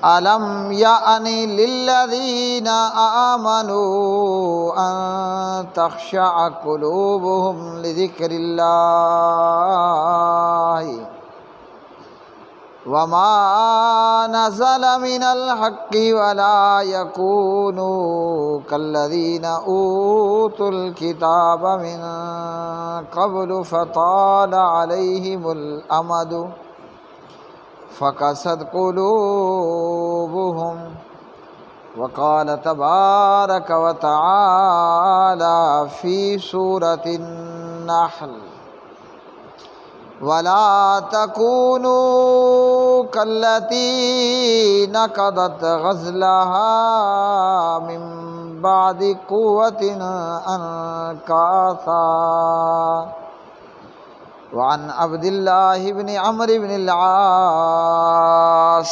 ألم يأن للذين آمنوا أن تخشع قلوبهم لذكر الله وما نزل من الحق ولا يكونوا كالذين أوتوا الكتاب من قبل فطال عليهم الأمد فقست قلوبهم وقال تبارك وتعالى في سورة النحل ولا تكونوا كالتي نقضت غزلها من بعد قوة أنكاثا وعن عبد الله بن عمرو بن العاص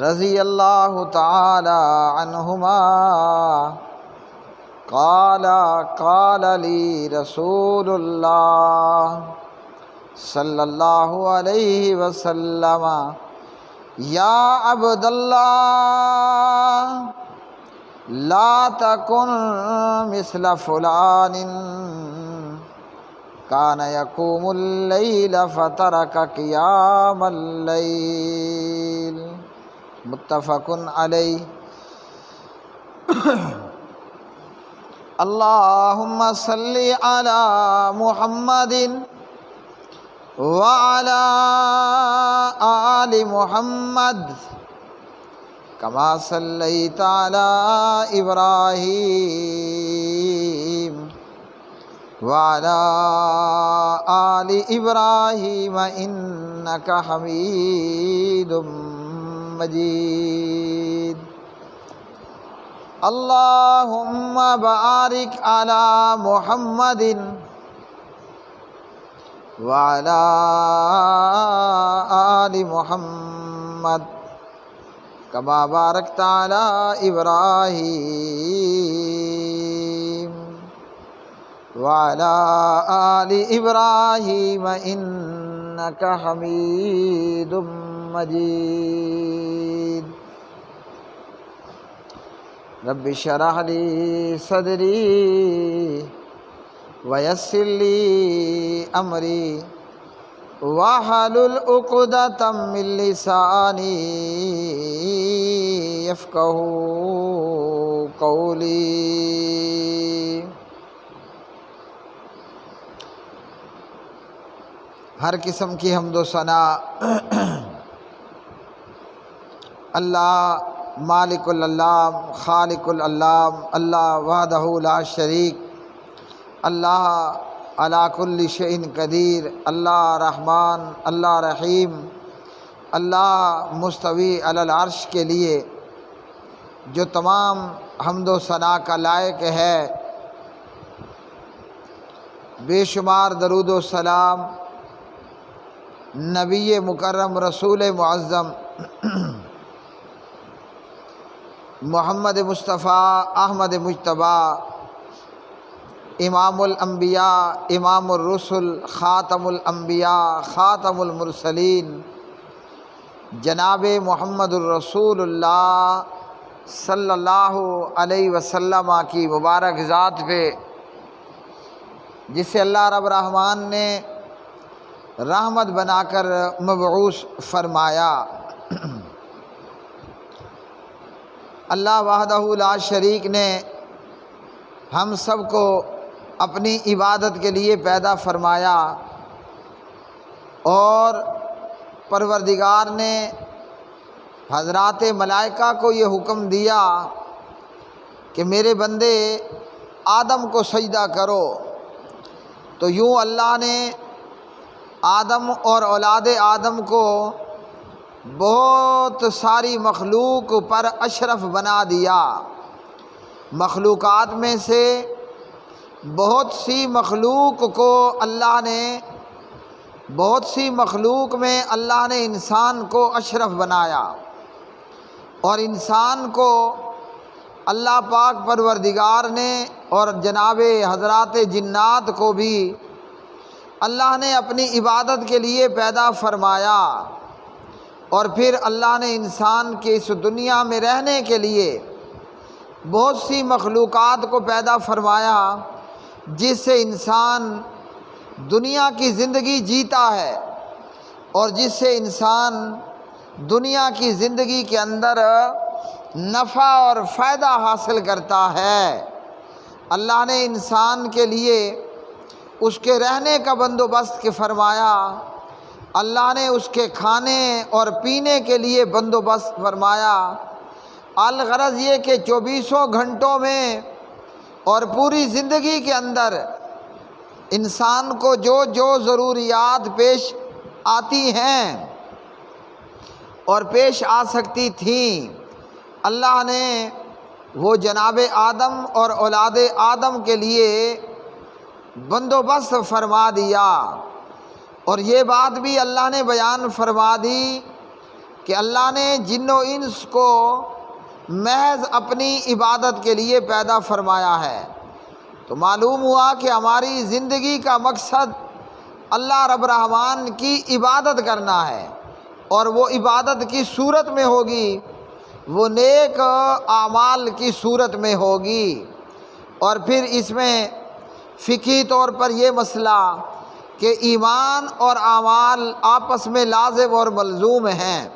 رضی اللہ تعالی عنہما قال قال لی رسول اللہ صلی اللہ علیہ وسلم یا عبد اللہ لا تکن مثل فلان کان یقوم اللیل فترک قیام اللیل متفق علیہ۔ اللہم صلی علی محمد وعلی آل محمد کما صلیت علی ابراہیم وعلی آل ابراہیم انک حمید مجید۔ اللہم بارک علی محمد وعلی آل محمد کما بارکت علی ابراہیم وعلی آل ابراہیم انک حمید مجید۔ رب اشرح لی صدری ویسر لی امری واحلل عقدۃ من لسانی یفقہوا قولی۔ ہر قسم کی حمد و ثنا اللہ مالک العلام خالق العلام اللہ وحدہ لا شریک اللہ علی کل شیء قدیر اللہ رحمان اللہ رحیم اللہ مستوی علی العرش کے لیے جو تمام حمد و ثنا کا لائق ہے۔ بے شمار درود و سلام نبی مکرم رسول معظم محمد مصطفیٰ احمد مجتبیٰ امام الانبیاء امام الرسل خاتم الانبیاء خاتم المرسلین جناب محمد الرسول اللہ صلی اللہ علیہ وسلم کی مبارک ذات پہ جسے اللہ رب الرحمن نے رحمت بنا کر مبعوث فرمایا۔ اللہ وحدہ لا شریک نے ہم سب کو اپنی عبادت کے لیے پیدا فرمایا اور پروردگار نے حضرات ملائکہ کو یہ حکم دیا کہ میرے بندے آدم کو سجدہ کرو، تو یوں اللہ نے آدم اور اولاد آدم کو بہت ساری مخلوق پر اشرف بنا دیا۔ مخلوقات میں سے بہت سی مخلوق میں اللہ نے انسان کو اشرف بنایا، اور انسان کو اللہ پاک پروردگار نے اور جناب حضرات جنات کو بھی اللہ نے اپنی عبادت کے لیے پیدا فرمایا۔ اور پھر اللہ نے انسان کے اس دنیا میں رہنے کے لیے بہت سی مخلوقات کو پیدا فرمایا جس سے انسان دنیا کی زندگی جیتا ہے اور جس سے انسان دنیا کی زندگی کے اندر نفع اور فائدہ حاصل کرتا ہے۔ اللہ نے انسان کے لیے اس کے رہنے کا بندوبست فرمایا، اللہ نے اس کے کھانے اور پینے کے لیے بندوبست فرمایا۔ الغرض یہ کہ 24 گھنٹوں میں اور پوری زندگی کے اندر انسان کو جو جو ضروریات پیش آتی ہیں اور پیش آ سکتی تھیں، اللہ نے وہ جناب آدم اور اولاد آدم کے لیے بندوبست فرما دیا۔ اور یہ بات بھی اللہ نے بیان فرما دی کہ اللہ نے جن و انس کو محض اپنی عبادت کے لیے پیدا فرمایا ہے۔ تو معلوم ہوا کہ ہماری زندگی کا مقصد اللہ رب الرحمن کی عبادت کرنا ہے، اور وہ عبادت کی صورت میں ہوگی، وہ نیک اعمال کی صورت میں ہوگی۔ اور پھر اس میں فقہی طور پر یہ مسئلہ کہ ایمان اور اعمال آپس میں لازم اور ملزوم ہیں۔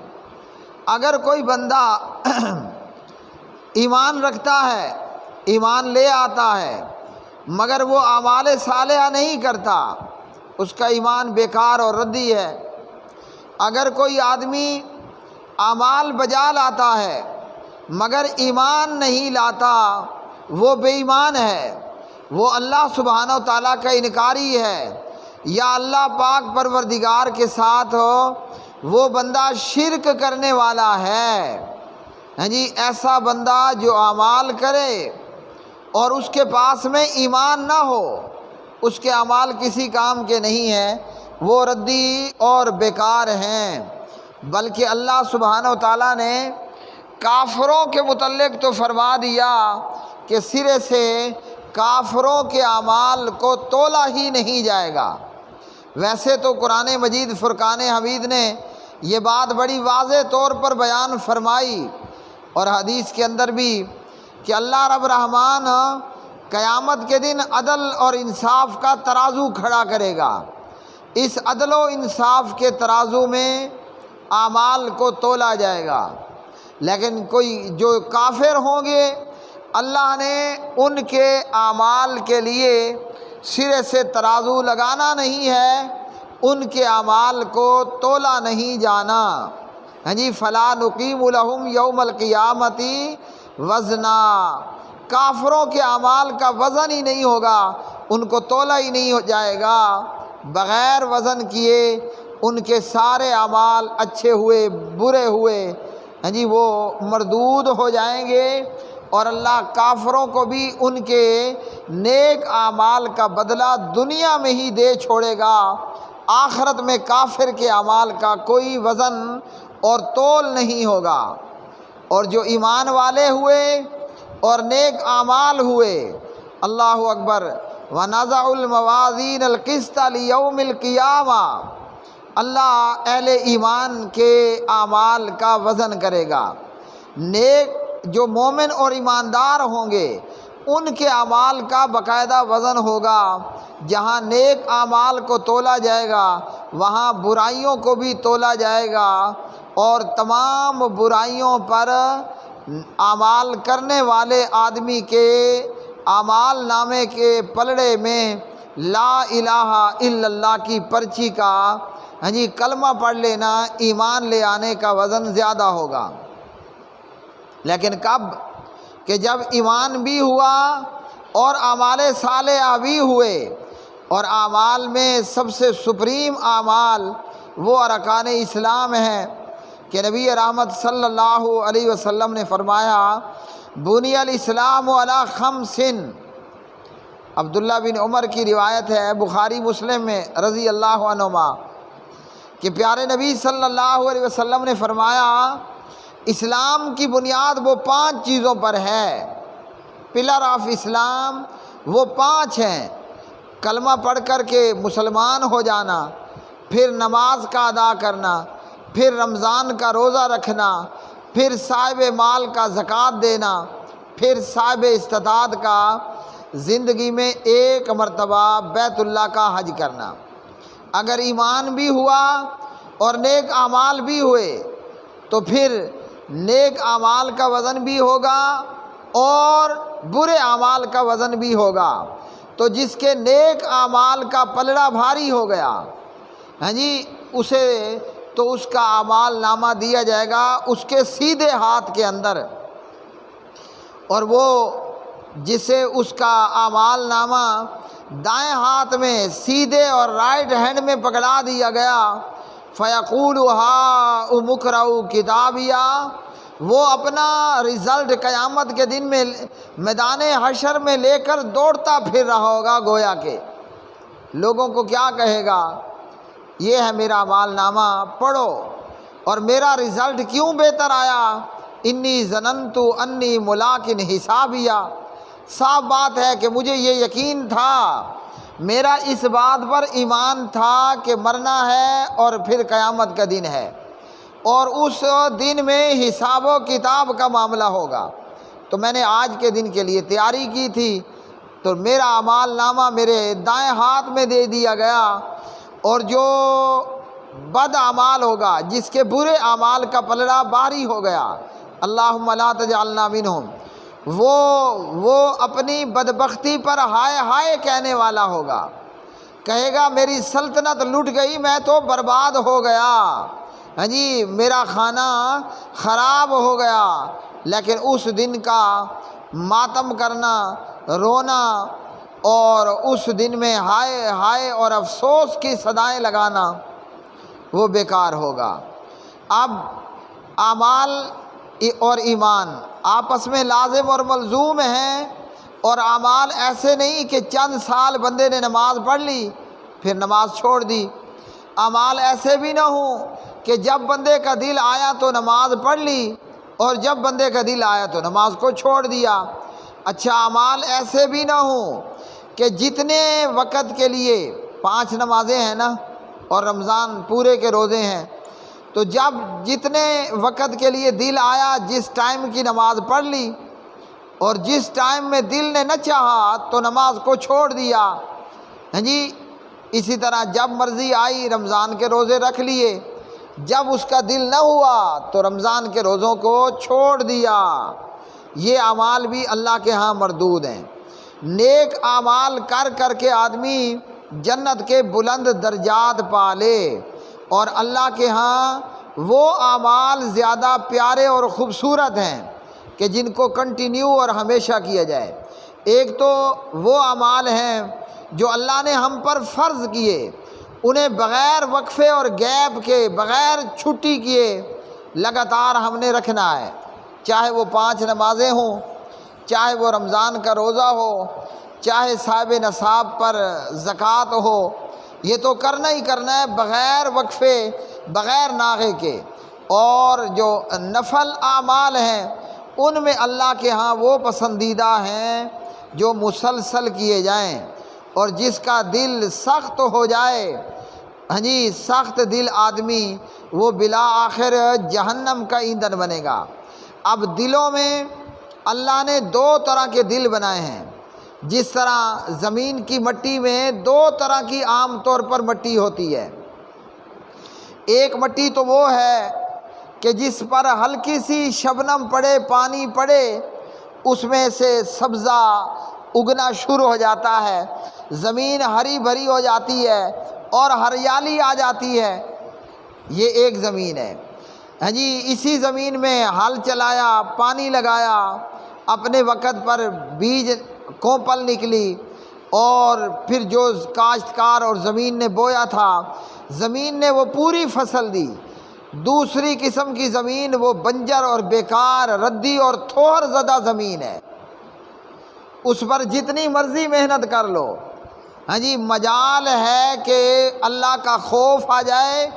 اگر کوئی بندہ ایمان رکھتا ہے، ایمان لے آتا ہے، مگر وہ اعمال صالحہ نہیں کرتا، اس کا ایمان بیکار اور ردی ہے۔ اگر کوئی آدمی اعمال بجا لاتا ہے مگر ایمان نہیں لاتا، وہ بے ایمان ہے، وہ اللہ سبحانہ و تعالیٰ کا انکاری ہے، یا اللہ پاک پروردگار کے ساتھ وہ بندہ شرک کرنے والا ہے۔ ہاں جی، ایسا بندہ جو اعمال کرے اور اس کے پاس میں ایمان نہ ہو، اس کے اعمال کسی کام کے نہیں ہیں، وہ ردی اور بیکار ہیں۔ بلکہ اللہ سبحانہ و تعالیٰ نے کافروں کے متعلق تو فرما دیا کہ سرے سے کافروں کے اعمال کو تولا ہی نہیں جائے گا۔ ویسے تو قرآن مجید فرقان حمید نے یہ بات بڑی واضح طور پر بیان فرمائی، اور حدیث کے اندر بھی، کہ اللہ رب الرحمن قیامت کے دن عدل اور انصاف کا ترازو کھڑا کرے گا۔ اس عدل و انصاف کے ترازو میں اعمال کو تولا جائے گا، لیکن کوئی جو کافر ہوں گے اللہ نے ان کے اعمال کے لیے سرے سے ترازو لگانا نہیں ہے، ان کے اعمال کو تولا نہیں جانا۔ ہاں جی، فلا نقیم لہم یوم القیامت وزنا، کافروں کے اعمال کا وزن ہی نہیں ہوگا، ان کو تولا ہی نہیں ہو جائے گا، بغیر وزن کیے ان کے سارے اعمال اچھے ہوئے برے ہوئے ہاں جی وہ مردود ہو جائیں گے، اور اللہ کافروں کو بھی ان کے نیک اعمال کا بدلہ دنیا میں ہی دے چھوڑے گا۔ آخرت میں کافر کے اعمال کا کوئی وزن اور تول نہیں ہوگا۔ اور جو ایمان والے ہوئے اور نیک اعمال ہوئے، اللہ اکبر، وَنَضَعُ الْمَوَازِينَ الْقِسْطَ لِيَوْمِ الْقِيَامَةِ، اللہ اہل ایمان کے اعمال کا وزن کرے گا۔ نیک جو مومن اور ایماندار ہوں گے ان کے اعمال کا باقاعدہ وزن ہوگا۔ جہاں نیک اعمال کو تولا جائے گا وہاں برائیوں کو بھی تولا جائے گا، اور تمام برائیوں پر اعمال کرنے والے آدمی کے اعمال نامے کے پلڑے میں لا الہ الا اللہ کی پرچی کا ہاں جی کلمہ پڑھ لینا، ایمان لے آنے کا وزن زیادہ ہوگا۔ لیکن کب؟ کہ جب ایمان بھی ہوا اور اعمال صالحہ بھی ہوئے، اور اعمال میں سب سے سپریم اعمال وہ ارکان اسلام ہیں کہ نبی رحمت صلی اللہ علیہ وسلم نے فرمایا، بنی الاسلام علی خمس، عبداللہ بن عمر کی روایت ہے بخاری مسلم میں رضی اللہ عنہما، کہ پیارے نبی صلی اللہ علیہ وسلم نے فرمایا اسلام کی بنیاد وہ 5 چیزوں پر ہے، پلر آف اسلام وہ 5 ہیں۔ کلمہ پڑھ کر کے مسلمان ہو جانا، پھر نماز کا ادا کرنا، پھر رمضان کا روزہ رکھنا، پھر صاحب مال کا زکوٰۃ دینا، پھر صاحب استطاعت کا زندگی میں ایک مرتبہ بیت اللہ کا حج کرنا۔ اگر ایمان بھی ہوا اور نیک اعمال بھی ہوئے تو پھر نیک اعمال کا وزن بھی ہوگا اور برے اعمال کا وزن بھی ہوگا۔ تو جس کے نیک اعمال کا پلڑا بھاری ہو گیا، ہاں جی، اسے تو اس کا اعمال نامہ دیا جائے گا اس کے سیدھے ہاتھ کے اندر، اور وہ جسے اس کا اعمال نامہ دائیں ہاتھ میں سیدھے اور رائٹ ہینڈ میں پکڑا دیا گیا، فَيَقُولُ هَاؤُمُ اقْرَءُوا كِتَابِيَهْ، وہ اپنا رزلٹ قیامت کے دن میں میدان حشر میں لے کر دوڑتا پھر رہا ہوگا، گویا کہ لوگوں کو کیا کہے گا، یہ ہے میرا اعمال نامہ، پڑھو، اور میرا رزلٹ کیوں بہتر آیا، انی ظننت انی ملاق حسابیہ، صاف بات ہے کہ مجھے یہ یقین تھا، میرا اس بات پر ایمان تھا کہ مرنا ہے اور پھر قیامت کا دن ہے اور اس دن میں حساب و کتاب کا معاملہ ہوگا، تو میں نے آج کے دن کے لیے تیاری کی تھی، تو میرا اعمال نامہ میرے دائیں ہاتھ میں دے دیا گیا، اور جو بد اعمال ہوگا، جس کے برے اعمال کا پلڑا بھاری ہو گیا، اللہم لا تجعلنا منہم، وہ اپنی بدبختی پر ہائے ہائے کہنے والا ہوگا، کہے گا میری سلطنت لٹ گئی، میں تو برباد ہو گیا، ہاں جی، میرا کھانا خراب ہو گیا۔ لیکن اس دن کا ماتم کرنا، رونا، اور اس دن میں ہائے ہائے اور افسوس کی صدائیں لگانا وہ بیکار ہوگا۔ اب اعمال اور ایمان آپس میں لازم اور ملزوم ہیں، اور اعمال ایسے نہیں کہ چند سال بندے نے نماز پڑھ لی پھر نماز چھوڑ دی، اعمال ایسے بھی نہ ہوں کہ جب بندے کا دل آیا تو نماز پڑھ لی اور جب بندے کا دل آیا تو نماز کو چھوڑ دیا۔ اچھا، اعمال ایسے بھی نہ ہوں کہ جتنے وقت کے لیے 5 نمازیں ہیں نا، اور رمضان پورے کے روزے ہیں، تو جب جتنے وقت کے لیے دل آیا جس ٹائم کی نماز پڑھ لی، اور جس ٹائم میں دل نے نہ چاہا تو نماز کو چھوڑ دیا، ہاں جی، اسی طرح جب مرضی آئی رمضان کے روزے رکھ لیے، جب اس کا دل نہ ہوا تو رمضان کے روزوں کو چھوڑ دیا۔ یہ اعمال بھی اللہ کے ہاں مردود ہیں۔ نیک اعمال کر کر کے آدمی جنت کے بلند درجات پا لے، اور اللہ کے ہاں وہ اعمال زیادہ پیارے اور خوبصورت ہیں کہ جن کو کنٹینیو اور ہمیشہ کیا جائے۔ ایک تو وہ اعمال ہیں جو اللہ نے ہم پر فرض کیے، انہیں بغیر وقفے اور گیپ کے، بغیر چھٹی کیے لگاتار ہم نے رکھنا ہے، چاہے وہ 5 نمازیں ہوں، چاہے وہ رمضان کا روزہ ہو، چاہے صاحب نصاب پر زکوٰۃ ہو، یہ تو کرنا ہی کرنا ہے بغیر وقفے، بغیر ناغے کے۔ اور جو نفل اعمال ہیں ان میں اللہ کے ہاں وہ پسندیدہ ہیں جو مسلسل کیے جائیں، اور جس کا دل سخت ہو جائے، ہاں جی، سخت دل آدمی وہ بلا آخر جہنم کا ایندھن بنے گا۔ اب دلوں میں اللہ نے 2 طرح کے دل بنائے ہیں، جس طرح زمین کی مٹی میں 2 طرح کی عام طور پر مٹی ہوتی ہے۔ ایک مٹی تو وہ ہے کہ جس پر ہلکی سی شبنم پڑے، پانی پڑے، اس میں سے سبزہ اگنا شروع ہو جاتا ہے، زمین ہری بھری ہو جاتی ہے اور ہریالی آ جاتی ہے، یہ ایک زمین ہے، ہاں جی۔ اسی زمین میں ہل چلایا، پانی لگایا، اپنے وقت پر بیج کوپل نکلی، اور پھر جو کاشتکار اور زمین نے بویا تھا، زمین نے وہ پوری فصل دی۔ دوسری قسم کی زمین وہ بنجر اور بیکار، ردی اور تھوہر زدہ زمین ہے، اس پر جتنی مرضی محنت کر لو، ہاں جی، مجال ہے کہ اللہ کا خوف آ جائے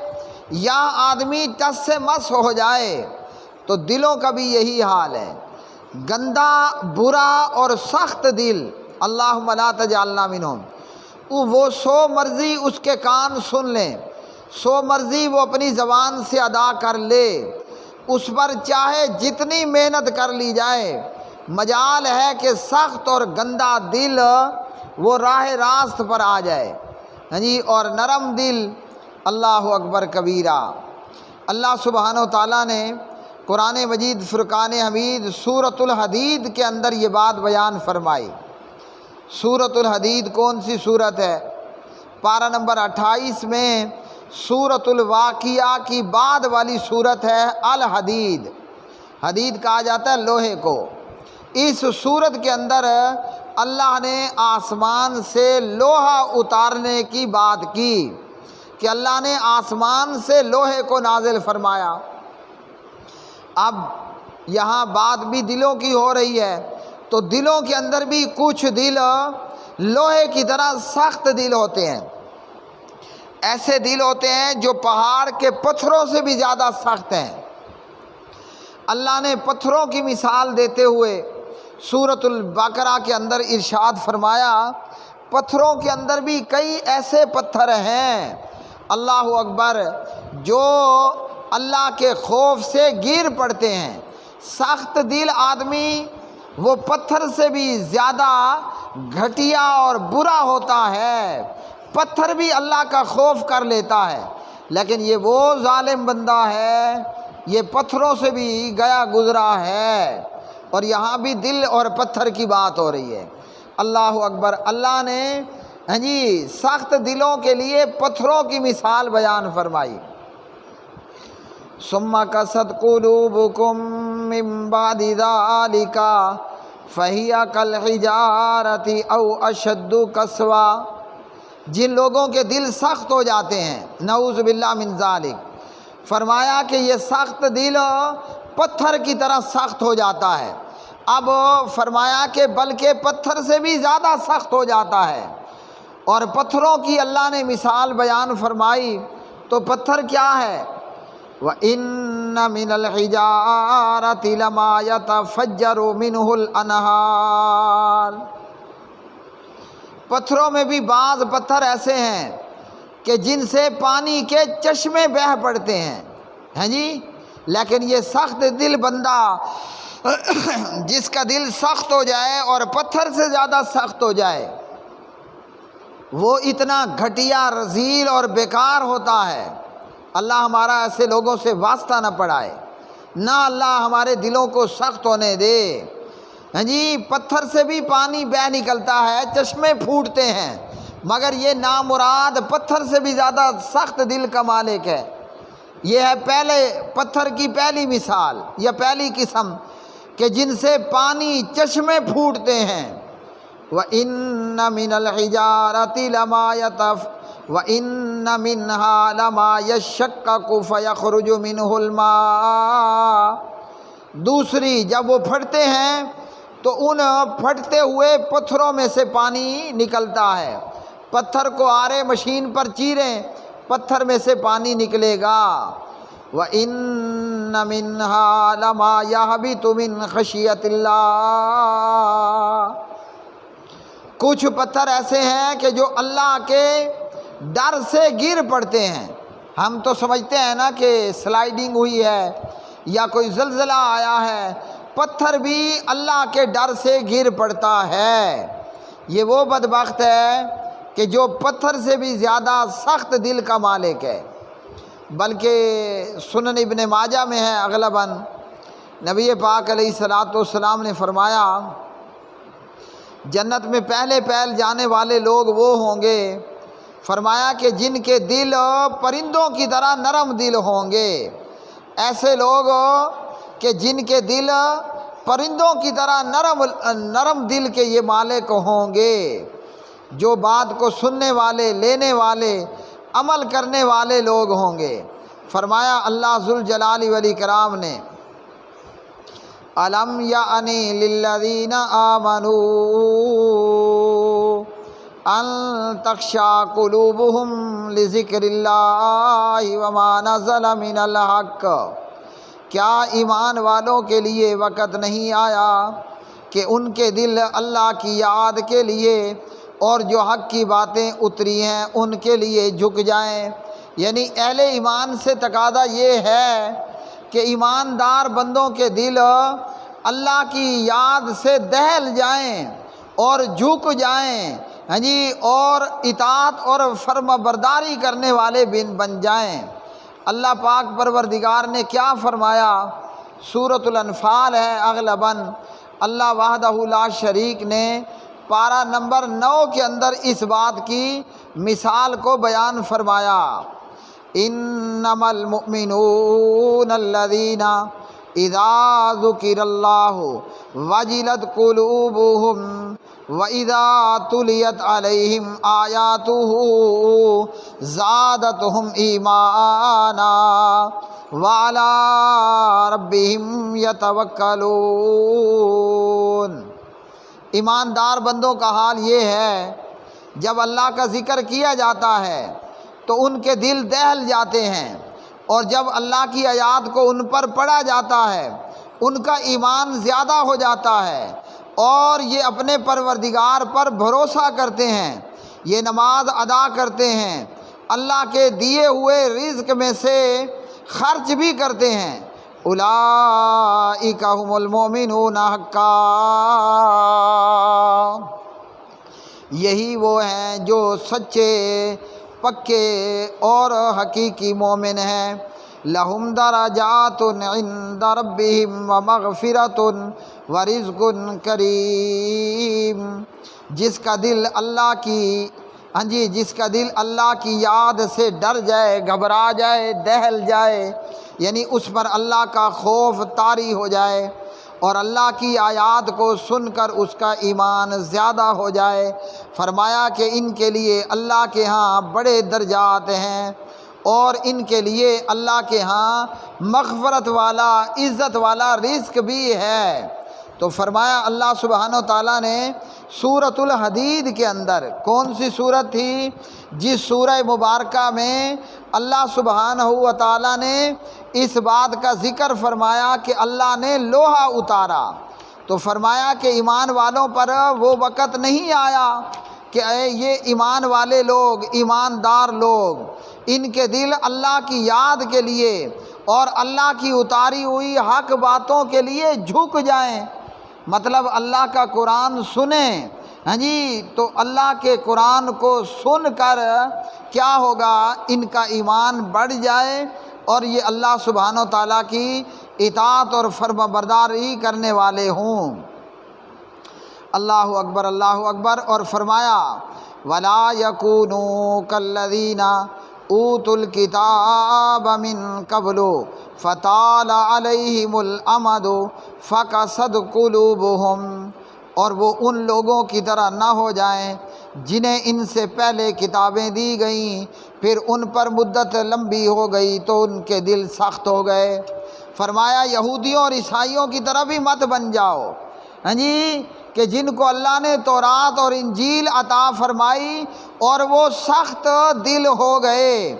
یا آدمی ٹس سے مس ہو جائے۔ تو دلوں کا بھی یہی حال ہے، گندا، برا اور سخت دل، اللہم لا تجعلنا منہم، وہ 100 مرضی اس کے کان سن لیں، سو مرضی وہ اپنی زبان سے ادا کر لے، اس پر چاہے جتنی محنت کر لی جائے، مجال ہے کہ سخت اور گندا دل وہ راہ راست پر آ جائے، ہاں جی، اور نرم دل اللہ اکبر کبیرہ۔ اللہ سبحانہ و تعالیٰ نے قرآن مجید فرقان حمید سورۃ الحدید کے اندر یہ بات بیان فرمائی۔ سورۃ الحدید کون سی سورت ہے؟ پارہ نمبر 28 میں سورۃ الواقعہ کی بعد والی سورت ہے الحدید۔ حدید کہا جاتا ہے لوہے کو۔ اس سورت کے اندر اللہ نے آسمان سے لوہا اتارنے کی بات کی کہ اللہ نے آسمان سے لوہے کو نازل فرمایا۔ اب یہاں بات بھی دلوں کی ہو رہی ہے، تو دلوں کے اندر بھی کچھ دل لوہے کی طرح سخت دل ہوتے ہیں، ایسے دل ہوتے ہیں جو پہاڑ کے پتھروں سے بھی زیادہ سخت ہیں۔ اللہ نے پتھروں کی مثال دیتے ہوئے سورۃ البقرہ کے اندر ارشاد فرمایا، پتھروں کے اندر بھی کئی ایسے پتھر ہیں اللہ اکبر جو اللہ کے خوف سے گر پڑتے ہیں۔ سخت دل آدمی وہ پتھر سے بھی زیادہ گھٹیا اور برا ہوتا ہے، پتھر بھی اللہ کا خوف کر لیتا ہے، لیکن یہ وہ ظالم بندہ ہے، یہ پتھروں سے بھی گیا گزرا ہے۔ اور یہاں بھی دل اور پتھر کی بات ہو رہی ہے۔ اللہ اکبر، اللہ نے ہاں جی سخت دلوں کے لیے پتھروں کی مثال بیان فرمائی۔ ثم قست قلوبکم من بعد ذلک فہی کالحجارۃ او اشد قسوہ، جن لوگوں کے دل سخت ہو جاتے ہیں، نعوذ باللہ من ذالک، فرمایا کہ یہ سخت دل پتھر کی طرح سخت ہو جاتا ہے۔ اب فرمایا کہ بلکہ پتھر سے بھی زیادہ سخت ہو جاتا ہے، اور پتھروں کی اللہ نے مثال بیان فرمائی تو پتھر کیا ہے؟ وَإِنَّ مِنَ الْحِجَارَةِ لَمَا يَتَفَجَّرُ مِنْهُ الْأَنْهَارُ، پتھروں میں بھی بعض پتھر ایسے ہیں کہ جن سے پانی کے چشمے بہہ پڑتے ہیں، ہیں جی، لیکن یہ سخت دل بندہ جس کا دل سخت ہو جائے اور پتھر سے زیادہ سخت ہو جائے، وہ اتنا گھٹیا، رذیل اور بیکار ہوتا ہے۔ اللہ ہمارا ایسے لوگوں سے واسطہ نہ پڑائے، نہ اللہ ہمارے دلوں کو سخت ہونے دے۔ ہاں جی، پتھر سے بھی پانی بہہ نکلتا ہے، چشمے پھوٹتے ہیں، مگر یہ نامراد پتھر سے بھی زیادہ سخت دل کا مالک ہے۔ یہ ہے پہلے پتھر کی پہلی مثال یا پہلی قسم کہ جن سے پانی چشمے پھوٹتے ہیں۔ وَإِنَّ مِنَ الْحِجَارَةِ وَإِنَّ مِنْهَا لَمَا يَشَّقَّقُ فَيَخْرُجُ مِنْهُ الْمَاءُ، دوسری جب وہ پھٹتے ہیں تو ان پھٹتے ہوئے پتھروں میں سے پانی نکلتا ہے۔ پتھر کو آرے مشین پر چیریں، پتھر میں سے پانی نکلے گا۔ وَإِنَّ مِنْهَا لَمَا يَهْبِطُ مِنْ خَشْيَةِ اللَّهِ، کچھ پتھر ایسے ہیں کہ جو اللہ کے ڈر سے گر پڑتے ہیں۔ ہم تو سمجھتے ہیں نا کہ سلائیڈنگ ہوئی ہے یا کوئی زلزلہ آیا ہے، پتھر بھی اللہ کے ڈر سے گر پڑتا ہے۔ یہ وہ بدبخت ہے کہ جو پتھر سے بھی زیادہ سخت دل کا مالک ہے۔ بلکہ سنن ابن ماجہ میں ہے اغلباً، نبی پاک علیہ الصلوۃ والسلام نے فرمایا جنت میں پہلے پہل جانے والے لوگ وہ ہوں گے، فرمایا کہ جن کے دل پرندوں کی طرح نرم دل ہوں گے۔ ایسے لوگ کہ جن کے دل پرندوں کی طرح نرم دل کے یہ مالک ہوں گے، جو بات کو سننے والے، لینے والے، عمل کرنے والے لوگ ہوں گے۔ فرمایا اللہ ذوالجلال والاکرام نے، أَلَمْ يَأْنِ لِلَّذِينَ آمَنُوا أَن تَخْشَعَ قُلُوبُهُمْ لِذِكْرِ اللَّهِ وَمَا نَزَلَ مِنَ الْحَقِّ، کیا ایمان والوں کے لیے وقت نہیں آیا کہ ان کے دل اللہ کی یاد کے لیے اور جو حق کی باتیں اتری ہیں ان کے لیے جھک جائیں۔ یعنی اہل ایمان سے تقاضا یہ ہے کہ ایماندار بندوں کے دل اللہ کی یاد سے دہل جائیں اور جھک جائیں، ہاں جی، اور اطاعت اور فرما برداری کرنے والے بن جائیں۔ اللہ پاک پروردگار نے کیا فرمایا؟ سورۃ الانفال ہے اغلباً، اللہ وحدہ لا شریک نے پارہ نمبر 9 کے اندر اس بات کی مثال کو بیان فرمایا، انما المؤمنون الذین اذا ذکر اللہ وجلت قلوبہم وَإِذَا تُلِيَتْ عَلَيْهِمْ آيَاتُهُ زَادَتْهُمْ إِيمَانًا وَعَلَىٰ رَبِّهِمْ يَتَوَكَّلُونَ۔ ایماندار بندوں کا حال یہ ہے، جب اللہ کا ذکر کیا جاتا ہے تو ان کے دل دہل جاتے ہیں، اور جب اللہ کی آیات کو ان پر پڑھا جاتا ہے ان کا ایمان زیادہ ہو جاتا ہے، اور یہ اپنے پروردگار پر بھروسہ کرتے ہیں، یہ نماز ادا کرتے ہیں، اللہ کے دیے ہوئے رزق میں سے خرچ بھی کرتے ہیں۔ اولئک هم المؤمنون حقا، یہی وہ ہیں جو سچے پکے اور حقیقی مومن ہیں۔ لہم درجات عند ربہم ومغفرۃ ورزق کریم، جس کا دل اللہ کی جس کا دل اللہ کی یاد سے ڈر جائے، گھبرا جائے، دہل جائے، یعنی اس پر اللہ کا خوف طاری ہو جائے اور اللہ کی آیات کو سن کر اس کا ایمان زیادہ ہو جائے، فرمایا کہ ان کے لیے اللہ کے ہاں بڑے درجات ہیں، اور ان کے لیے اللہ کے ہاں مغفرت والا، عزت والا رزق بھی ہے۔ تو فرمایا اللہ سبحانہ و تعالیٰ نے سورۃ الحدید کے اندر، کون سی سورت تھی؟ جس سورہ مبارکہ میں اللہ سبحانہ و تعالیٰ نے اس بات کا ذکر فرمایا کہ اللہ نے لوہا اتارا، تو فرمایا کہ ایمان والوں پر وہ وقت نہیں آیا کہ یہ ایمان والے لوگ، ایماندار لوگ، ان کے دل اللہ کی یاد کے لیے اور اللہ کی اتاری ہوئی حق باتوں کے لیے جھک جائیں، مطلب اللہ کا قرآن سنیں، ہاں جی، تو اللہ کے قرآن کو سن کر کیا ہوگا؟ ان کا ایمان بڑھ جائے اور یہ اللہ سبحانہ و تعالیٰ کی اطاعت اور فرما برداری کرنے والے ہوں۔ اللہ اکبر، اللہ اکبر۔ اور فرمایا وَلَا يَكُونُوا كَالَّذِينَ اوتوا الکتاب من قبل فطال علیہم الامد فقست قلوبہم، اور وہ ان لوگوں کی طرح نہ ہو جائیں جنہیں ان سے پہلے کتابیں دی گئیں، پھر ان پر مدت لمبی ہو گئی تو ان کے دل سخت ہو گئے۔ فرمایا یہودیوں اور عیسائیوں کی طرح بھی مت بن جاؤ، ہاں جی، کہ جن کو اللہ نے تورات اور انجیل عطا فرمائی اور وہ سخت دل ہو گئے،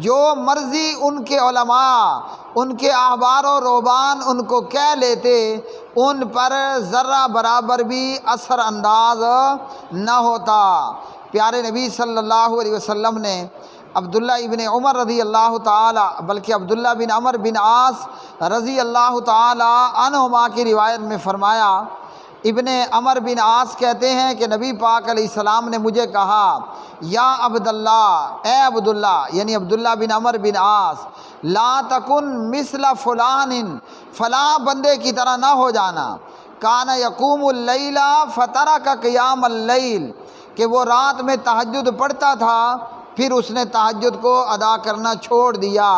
جو مرضی ان کے علماء، ان کے احبار و رہبان ان کو کہہ لیتے، ان پر ذرہ برابر بھی اثر انداز نہ ہوتا۔ پیارے نبی صلی اللہ علیہ وسلم نے عبداللہ ابن عمر رضی اللہ تعالی، بلکہ عبداللہ بن عمر بن عاص رضی اللہ تعالی عنہما کی روایت میں فرمایا، ابن عمر بن عاص کہتے ہیں کہ نبی پاک علیہ السلام نے مجھے کہا، یا عبداللہ، اے عبداللہ، یعنی عبداللہ بن عمر بن عاص، لا تکن مثل فلان، فلاں بندے کی طرح نہ ہو جانا، کان یقوم اللیل فترک قیام اللیل، کہ وہ رات میں تہجد پڑھتا تھا پھر اس نے تہجد کو ادا کرنا چھوڑ دیا۔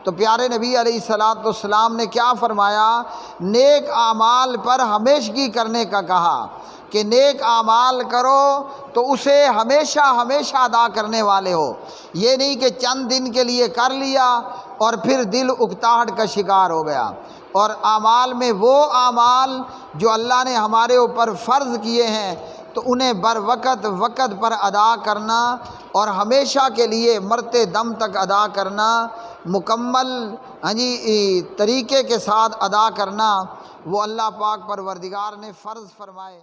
تو پیارے نبی علیہ السلام نے کیا فرمایا؟ نیک اعمال پر ہمیشگی کرنے کا کہا، کہ نیک اعمال کرو تو اسے ہمیشہ ہمیشہ ادا کرنے والے ہو، یہ نہیں کہ چند دن کے لیے کر لیا اور پھر دل اکتاہٹ کا شکار ہو گیا۔ اور اعمال میں وہ اعمال جو اللہ نے ہمارے اوپر فرض کیے ہیں تو انہیں وقت پر ادا کرنا اور ہمیشہ کے لیے مرتے دم تک ادا کرنا، مکمل طریقے کے ساتھ ادا کرنا، وہ اللہ پاک پروردگار نے فرض فرمائے۔